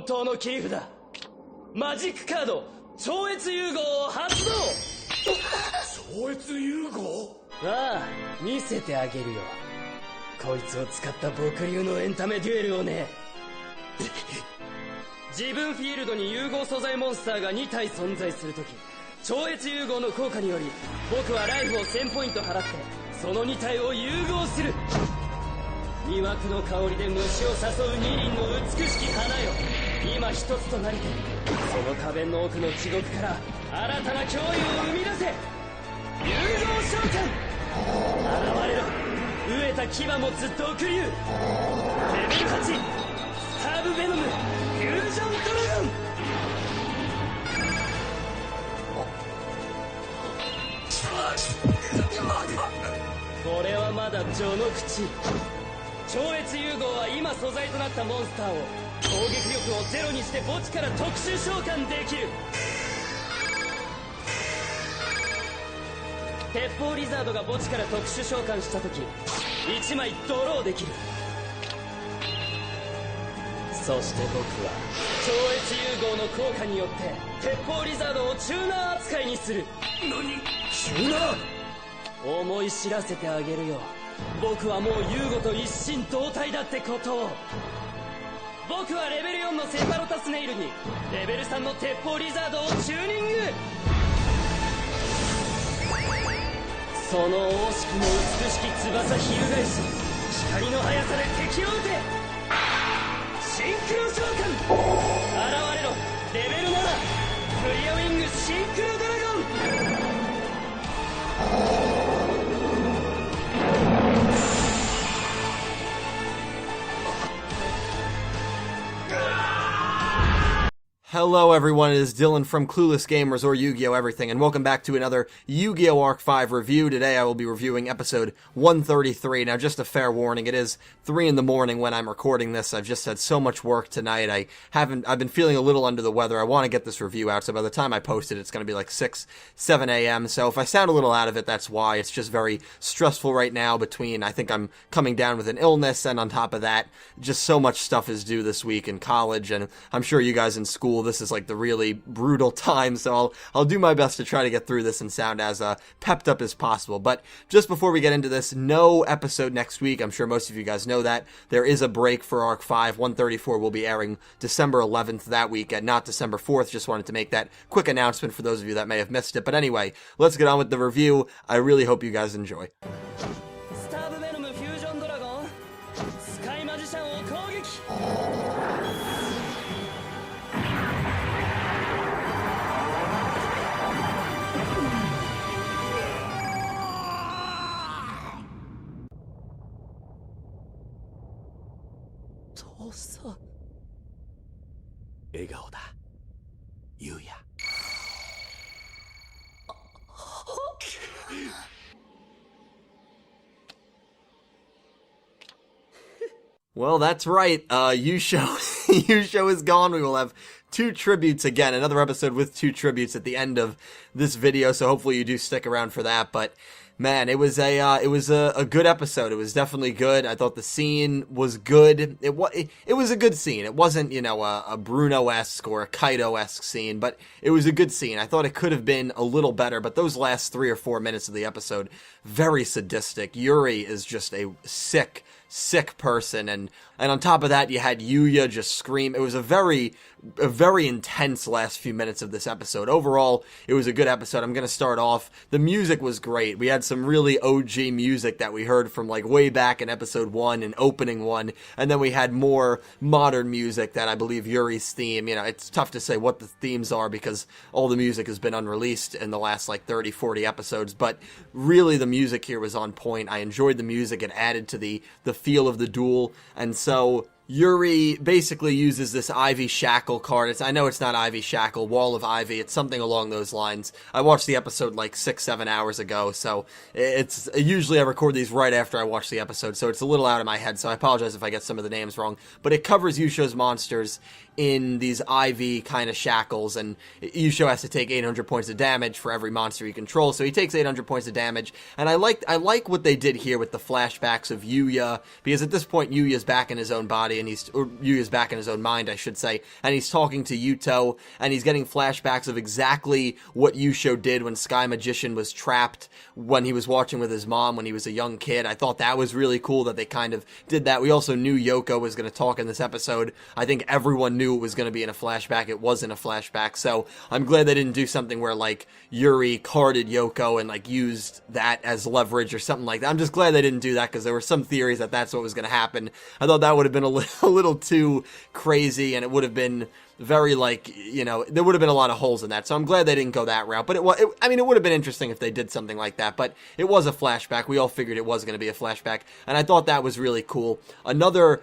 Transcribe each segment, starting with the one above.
当の切り札マジックカード超越融合を発動。超越融合？ああ、見せてあげるよ。こいつを使った僕流のエンタメデュエルをね。自分フィールドに融合素材モンスターが2体存在するとき、超越融合の効果により僕はライフを1000ポイント払ってその2体を融合する。魅惑の香りで虫を誘う二輪の美しき花よ、今一つとなりてその花弁の奥の地獄から新たな脅威を生み出せ。融合召喚現れろ。飢えた牙持つ毒竜レベル8スターブベノムフュージョンドラゴン。これはまだ序の口。超越融合は今素材となったモンスターを攻撃力をゼロにして墓地から特殊召喚できる。鉄砲リザードが墓地から特殊召喚した時1枚ドローできる。そして僕は超越融合の効果によって鉄砲リザードをチューナー扱いにする。何？チューナー？思い知らせてあげるよ。僕はもうユーゴと一心同体だってことを。僕はレベル4のセファロタスネイルにレベル3の鉄砲リザードをチューニング。その惜しくも美しき翼翻し光の速さで敵を撃て。シンクロ召喚現れろ。レベル7クリアウィングシンクロドラゴン。Hello everyone, it is Dylan from Clueless Gamers or Yu-Gi-Oh! Everything, and welcome back to another Yu-Gi-Oh! Arc 5 review. Today I will be reviewing episode 133. Now just a fair warning, it is 3 in the morning when I'm recording this. I've just had so much work tonight. I've been feeling a little under the weather. I want to get this review out, so by the time I post it, it's going to be like 6, 7 a.m. So if I sound a little out of it, that's why. It's just very stressful right now between, I think I'm coming down with an illness, and on top of that, just so much stuff is due this week in college, and I'm sure you guys in school, this is like the really brutal time, so I'll do my best to try to get through this and sound as pepped up as possible. But just before we get into this, no episode next week. I'm sure most of you guys know that. There is a break for Arc 5. 134 will be airing December 11th that week and not December 4th. Just wanted to make that quick announcement for those of you that may have missed it. But anyway, let's get on with the review. I really hope you guys enjoy. Well, that's right. Yusho is gone. We will have 2 tributes again. Another episode with 2 tributes at the end of this video. So hopefully you do stick around for that. But man, it was a good episode. It was definitely good. I thought the scene was good. It was a good scene. It wasn't, a Bruno-esque or a Kaido-esque scene, but it was a good scene. I thought it could have been a little better, but those last 3 or 4 minutes of the episode, very sadistic. Yuri is just a sick person, and on top of that, you had Yuya just scream. It was a very intense last few minutes of this episode. Overall, it was a good episode. I'm going to start off. The music was great. We had some really OG music that we heard from like way back in episode 1 and opening 1, and then we had more modern music that I believe Yuri's theme, it's tough to say what the themes are because all the music has been unreleased in the last like 30, 40 episodes, but really the music here was on point. I enjoyed the music. It added to the feel of the duel, and so Yuri basically uses this Ivy Shackle card. I know it's not Ivy Shackle, Wall of Ivy. It's something along those lines. I watched the episode like 6, 7 hours ago, so usually I record these right after I watch the episode, so it's a little out of my head, so I apologize if I get some of the names wrong. But it covers Yusho's monsters in these Ivy kind of shackles, and Yusho has to take 800 points of damage for every monster he controls, so he takes 800 points of damage, and I like what they did here with the flashbacks of Yuya, because at this point Yuya's back in his own body, and Yuya's back in his own mind, I should say, and he's talking to Yuto, and he's getting flashbacks of exactly what Yusho did when Sky Magician was trapped when he was watching with his mom when he was a young kid. I thought that was really cool that they kind of did that. We also knew Yoko was going to talk in this episode. I think everyone knew it was going to be in a flashback. It wasn't a flashback, so I'm glad they didn't do something where, like, Yuri carded Yoko and, like, used that as leverage or something like that. I'm just glad they didn't do that, because there were some theories that that's what was going to happen. I thought that would have been a little too crazy, and it would have been very, like, you know, there would have been a lot of holes in that, so I'm glad they didn't go that route. But it would have been interesting if they did something like that, but it was a flashback. We all figured it was going to be a flashback, and I thought that was really cool. Another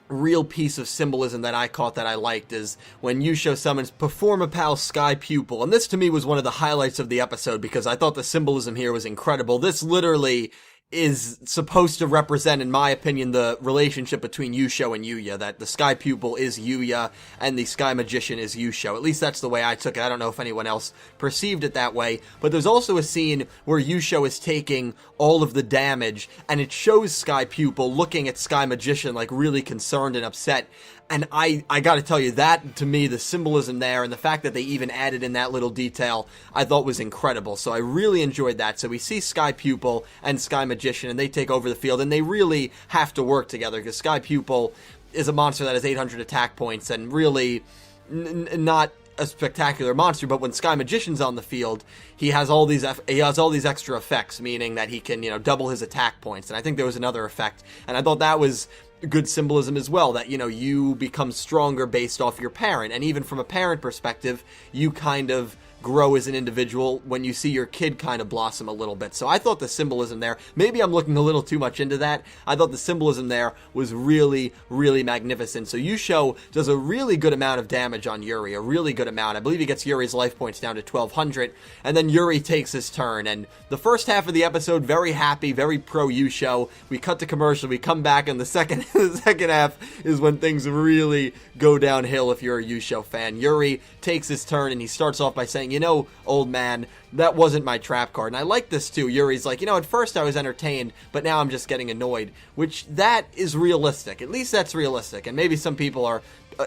real piece of symbolism that I caught that I liked is when Yusho summons Performapal Sky Pupil, and this to me was one of the highlights of the episode, because I thought the symbolism here was incredible. This literally is supposed to represent, in my opinion, the relationship between Yusho and Yuya, that the Sky Pupil is Yuya and the Sky Magician is Yusho. At least that's the way I took it. I don't know if anyone else perceived it that way, but there's also a scene where Yusho is taking all of the damage, and it shows Sky Pupil looking at Sky Magician like really concerned and upset. And I gotta tell you, that, to me, the symbolism there, and the fact that they even added in that little detail, I thought was incredible. So I really enjoyed that. So we see Sky Pupil and Sky Magician, and they take over the field, and they really have to work together, because Sky Pupil is a monster that has 800 attack points, and really not a spectacular monster, but when Sky Magician's on the field, he has all these extra effects, meaning that he can, you know, double his attack points. And I think there was another effect, and I thought that was good symbolism as well, that, you know, you become stronger based off your parent, and even from a parent perspective, you kind of grow as an individual when you see your kid kind of blossom a little bit. So I thought the symbolism there, maybe I'm looking a little too much into that, I thought the symbolism there was really, really magnificent. So Yusho does a really good amount of damage on Yuri, a really good amount. I believe he gets Yuri's life points down to 1200, and then Yuri takes his turn, and the first half of the episode, very happy, very pro Yusho. We cut to commercial, we come back, and the second half is when things really go downhill if you're a Yusho fan. Yuri takes his turn, and he starts off by saying, you know, old man, that wasn't my trap card. And I like this too. Yuri's like, you know, at first I was entertained, but now I'm just getting annoyed. Which, that is realistic. At least that's realistic. And maybe some people are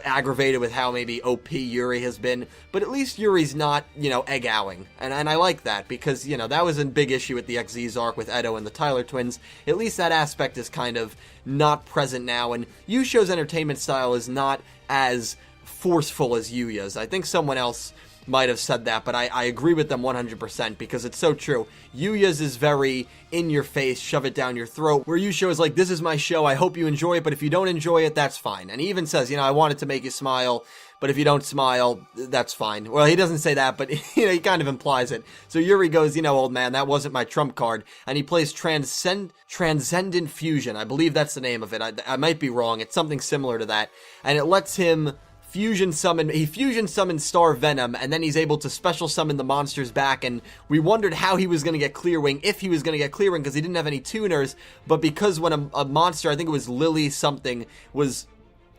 aggravated with how maybe OP Yuri has been, but at least Yuri's not, you know, egg-owing. And I like that, because, you know, that was a big issue with the XZ's arc with Edo and the Tyler twins. At least that aspect is kind of not present now, and Yusho's entertainment style is not as forceful as Yuya's. I think someone else might have said that, but I agree with them 100%, because it's so true. Yuya's is very in your face, shove it down your throat, where Yusho is like, this is my show, I hope you enjoy it, but if you don't enjoy it, that's fine. And he even says, you know, I wanted to make you smile, but if you don't smile, that's fine. Well, he doesn't say that, but, you know, he kind of implies it. So Yuri goes, you know, old man, that wasn't my trump card, and he plays Transcendent Fusion. I believe that's the name of it. I might be wrong. It's something similar to that, and it lets him fusion summons Star Venom, and then he's able to special summon the monsters back, and we wondered how he was going to get Clearwing, if he was going to get Clearwing, because he didn't have any tuners, but because when a monster, I think it was Lily something, was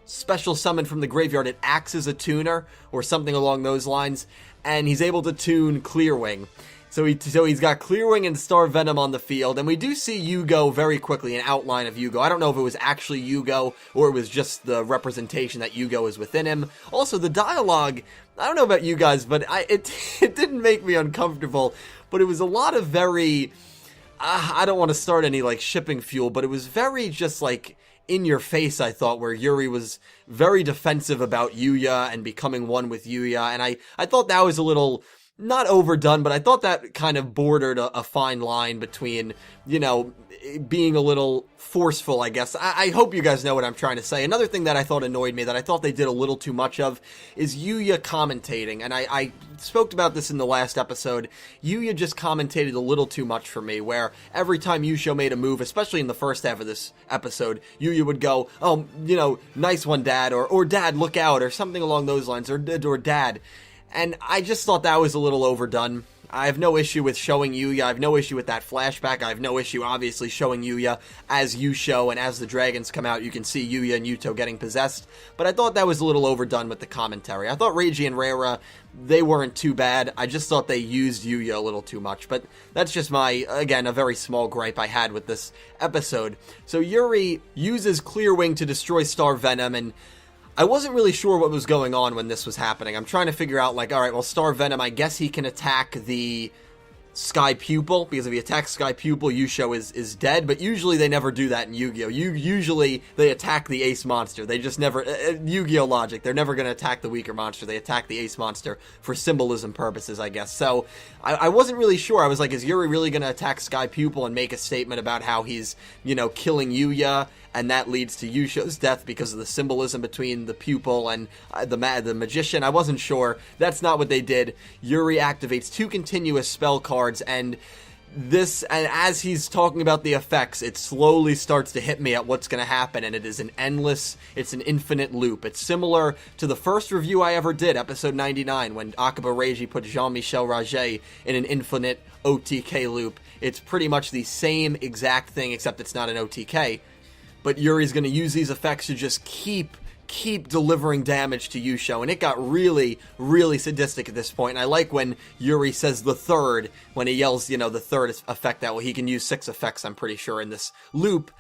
special summoned from the graveyard, it acts as a tuner, or something along those lines, and he's able to tune Clearwing. So he's got Clearwing and Star Venom on the field, and we do see Yugo very quickly, an outline of Yugo. I don't know if it was actually Yugo, or it was just the representation that Yugo is within him. Also, the dialogue, I don't know about you guys, but it didn't make me uncomfortable, but it was a lot of very, I don't want to start any, like, shipping fuel, but it was very just, like, in your face, I thought, where Yuri was very defensive about Yuya and becoming one with Yuya, and I thought that was a little, not overdone, but I thought that kind of bordered a fine line between, you know, being a little forceful, I guess. I hope you guys know what I'm trying to say. Another thing that I thought annoyed me, that I thought they did a little too much of, is Yuya commentating, and I spoke about this in the last episode. Yuya just commentated a little too much for me, where every time Yusho made a move, especially in the first half of this episode, Yuya would go, oh, you know, nice one, Dad, or Dad, look out, or something along those lines, or Dad. And I just thought that was a little overdone. I have no issue with showing Yuya. I have no issue with that flashback. I have no issue, obviously, showing Yuya as Yusho, and as the dragons come out, you can see Yuya and Yuto getting possessed. But I thought that was a little overdone with the commentary. I thought Reiji and Reira, they weren't too bad. I just thought they used Yuya a little too much. But that's just my, again, a very small gripe I had with this episode. So Yuri uses Clear Wing to destroy Star Venom, and I wasn't really sure what was going on when this was happening. I'm trying to figure out, like, alright, well, Star Venom, I guess he can attack the Sky Pupil, because if he attacks Sky Pupil, Yusho is dead, but usually they never do that in Yu-Gi-Oh! Usually they attack the ace monster. They just never, Yu-Gi-Oh! Logic, they're never going to attack the weaker monster. They attack the ace monster for symbolism purposes, I guess. So, I wasn't really sure. I was like, is Yuri really going to attack Sky Pupil and make a statement about how he's, you know, killing Yuya, and that leads to Yusho's death because of the symbolism between the pupil and the magician? I wasn't sure. That's not what they did. Yuri activates 2 continuous spell cards, and as he's talking about the effects, it slowly starts to hit me at what's going to happen, and it is it's an infinite loop. It's similar to the first review I ever did, episode 99, when Akiba Reiji put Jean-Michel Raget in an infinite OTK loop. It's pretty much the same exact thing, except it's not an OTK. But Yuri's going to use these effects to just keep delivering damage to Yusho, and it got really, really sadistic at this point. And I like when Yuri says the third, when he yells, you know, the third effect that, well, he can use 6 effects, I'm pretty sure, in this loop.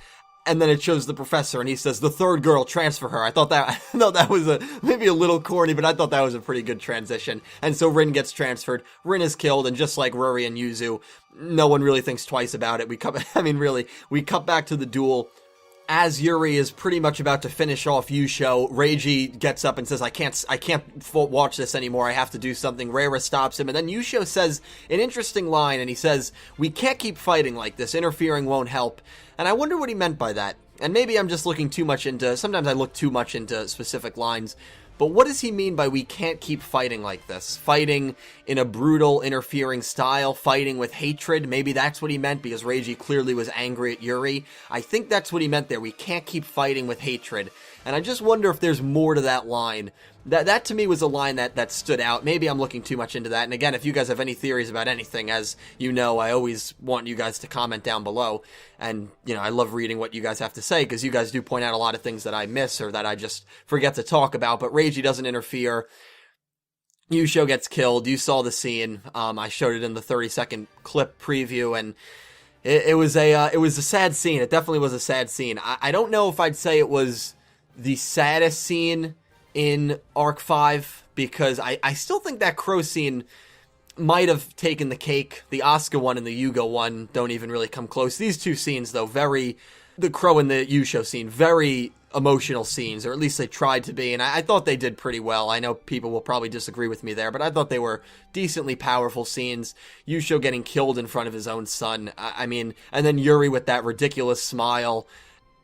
And then it shows the professor, and he says, the third girl, transfer her. I thought that was maybe a little corny, but I thought that was a pretty good transition. And so Rin gets transferred. Rin is killed, and just like Ruri and Yuzu, no one really thinks twice about it. We cut back to the duel. As Yuri is pretty much about to finish off Yusho, Reiji gets up and says, I can't watch this anymore, I have to do something. Reira stops him, and then Yusho says an interesting line, and he says, we can't keep fighting like this, interfering won't help. And I wonder what he meant by that. And maybe I'm just looking too much into, sometimes I look too much into specific lines, but what does he mean by we can't keep fighting like this? Fighting in a brutal, interfering style, fighting with hatred? Maybe that's what he meant, because Reiji clearly was angry at Yuri. I think that's what he meant there. We can't keep fighting with hatred. And I just wonder if there's more to that line. That to me was a line that stood out. Maybe I'm looking too much into that. And again, if you guys have any theories about anything, as you know, I always want you guys to comment down below. And, you know, I love reading what you guys have to say, because you guys do point out a lot of things that I miss or that I just forget to talk about. But Reiji doesn't interfere. Yusho gets killed. You saw the scene. I showed it in the 30-second clip preview, and it was a sad scene. It definitely was a sad scene. I don't know if I'd say it was the saddest scene in Arc 5, because I still think that Crow scene might have taken the cake. The Asuka one and the Yugo one don't even really come close. These 2 scenes, though, the Crow and the Yusho scene, very emotional scenes, or at least they tried to be, and I thought they did pretty well. I know people will probably disagree with me there, but I thought they were decently powerful scenes. Yusho getting killed in front of his own son, I mean, and then Yuri with that ridiculous smile.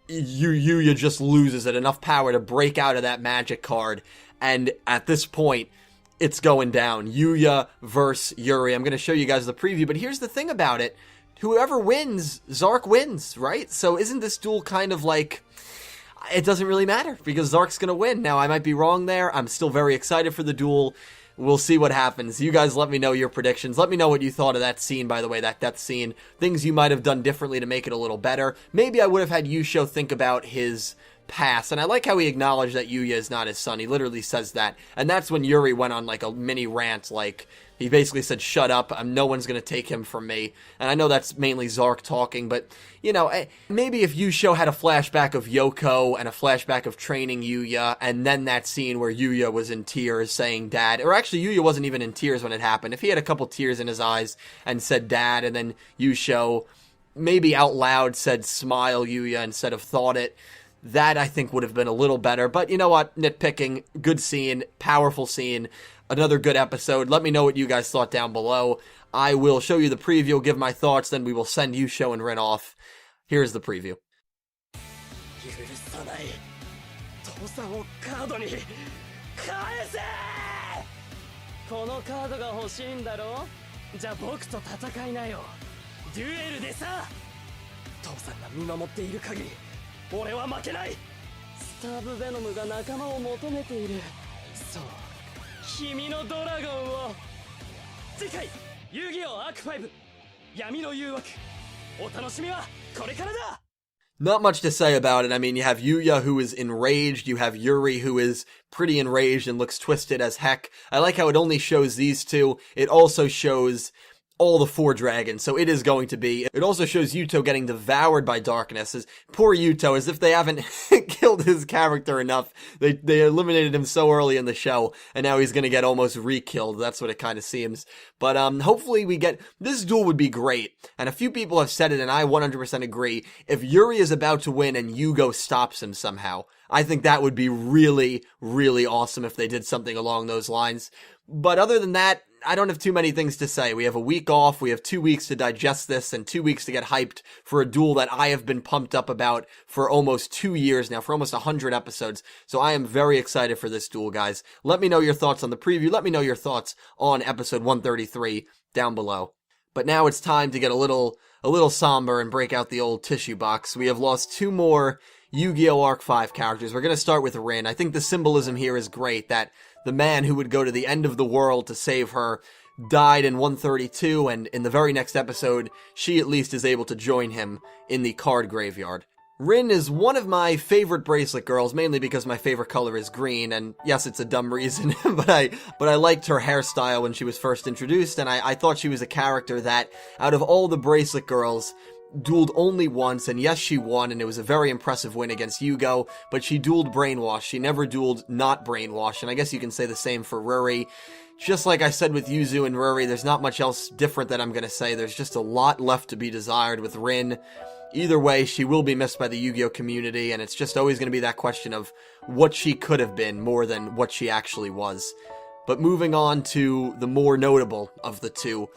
Yuya just loses it, enough power to break out of that magic card, and at this point, it's going down. Yuya versus Yuri. I'm going to show you guys the preview, but here's the thing about it. Whoever wins, Zark wins, right? So isn't this duel kind of like, it doesn't really matter, because Zark's going to win. Now, I might be wrong there. I'm still very excited for the duel. We'll see what happens. You guys let me know your predictions. Let me know what you thought of that scene, by the way, that death scene. Things you might have done differently to make it a little better. Maybe I would have had Yusho think about his past. And I like how he acknowledged that Yuya is not his son. He literally says that. And that's when Yuri went on like a mini rant, like, he basically said, shut up, no one's going to take him from me. And I know that's mainly Zark talking, but, you know, maybe if Yusho had a flashback of Yoko and a flashback of training Yuya, and then that scene where Yuya was in tears saying dad, or actually Yuya wasn't even in tears when it happened. If he had a couple tears in his eyes and said dad, and then Yusho maybe out loud said smile Yuya instead of thought it, that I think would have been a little better. But you know what? Nitpicking, good scene, powerful scene. Another good episode. Let me know what you guys thought down below. I will show you the preview, give my thoughts, then we will send Yusho and Rin off. Here's the preview. このカードが欲しいんだろ？じゃあ僕と戦いなよ。デュエルでさ。父さんが見守っている限り、俺は負けない。スターブ・ベノムが仲間を求めている。そう。君のドラゴンを。次回遊戯王アーク5闇の誘惑お楽しみはこれからだ Not much to say about it. I mean, you have Yuya, who is enraged. You have Yuri, who is pretty enraged and looks twisted as heck. I like how it only shows these two. It also shows all the 4 dragons, so it is going to be. It also shows Yuto getting devoured by darkness. As poor Yuto, as if they haven't killed his character enough. They eliminated him so early in the show, and now he's gonna get almost re-killed. That's what it kind of seems. But hopefully we get this duel would be great. And a few people have said it, and I 100% agree. If Yuri is about to win and Yugo stops him somehow, I think that would be really, really awesome if they did something along those lines. But other than that, I don't have too many things to say. We have a week off, we have 2 weeks to digest this, and 2 weeks to get hyped for a duel that I have been pumped up about for almost 2 years now, for almost 100 episodes. So I am very excited for this duel, guys. Let me know your thoughts on the preview. Let me know your thoughts on episode 133 down below. But now it's time to get a little somber and break out the old tissue box. We have lost 2 more Yu-Gi-Oh! Arc 5 characters. We're going to start with Rin. I think the symbolism here is great, that the man who would go to the end of the world to save her died in 132, and in the very next episode, she at least is able to join him in the card graveyard. Rin is one of my favorite bracelet girls, mainly because my favorite color is green, and yes, it's a dumb reason, but I liked her hairstyle when she was first introduced, and I thought she was a character that, out of all the bracelet girls, dueled only once, and yes, she won, and it was a very impressive win against Yugo, but she dueled brainwash. She never dueled not brainwash, and I guess you can say the same for Ruri. Just like I said with Yuzu and Ruri, there's not much else different that I'm gonna say. There's just a lot left to be desired with Rin. Either way, she will be missed by the Yu-Gi-Oh! Community, and it's just always gonna be that question of what she could have been more than what she actually was. But moving on to the more notable of the two,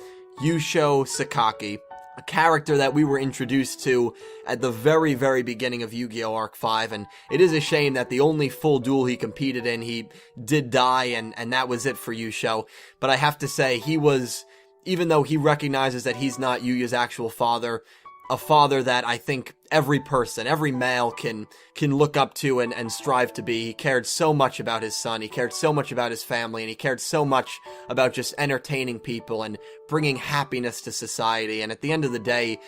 Yusho Sakaki, a character that we were introduced to at the very, very beginning of Yu-Gi-Oh! Arc 5, and it is a shame that the only full duel he competed in, he did die, and that was it for Yusho. But I have to say, he was, even though he recognizes that he's not Yuya's actual father, a father that I think every person, every male can look up to and strive to be. He cared so much about his son, he cared so much about his family, and he cared so much about just entertaining people and bringing happiness to society. And at the end of the day,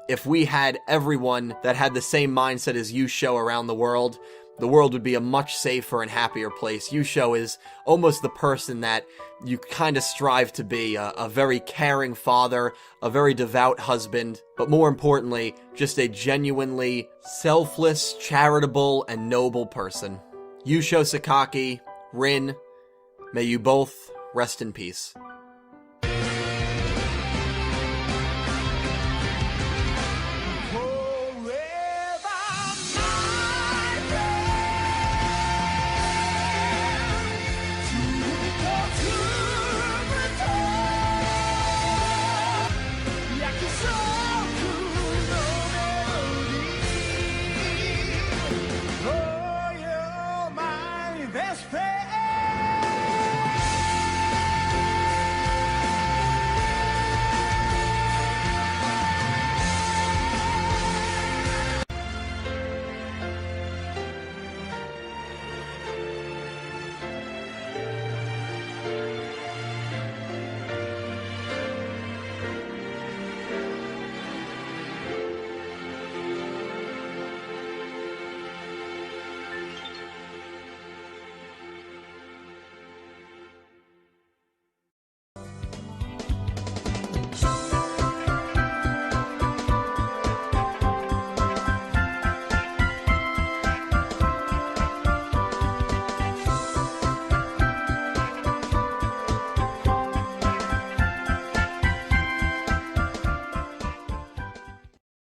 if we had everyone that had the same mindset as Yusho around the world would be a much safer and happier place. Yusho is almost the person that you kind of strive to be, a very caring father, a very devout husband, but more importantly, just a genuinely selfless, charitable, and noble person. Yusho Sakaki, Rin, may you both rest in peace.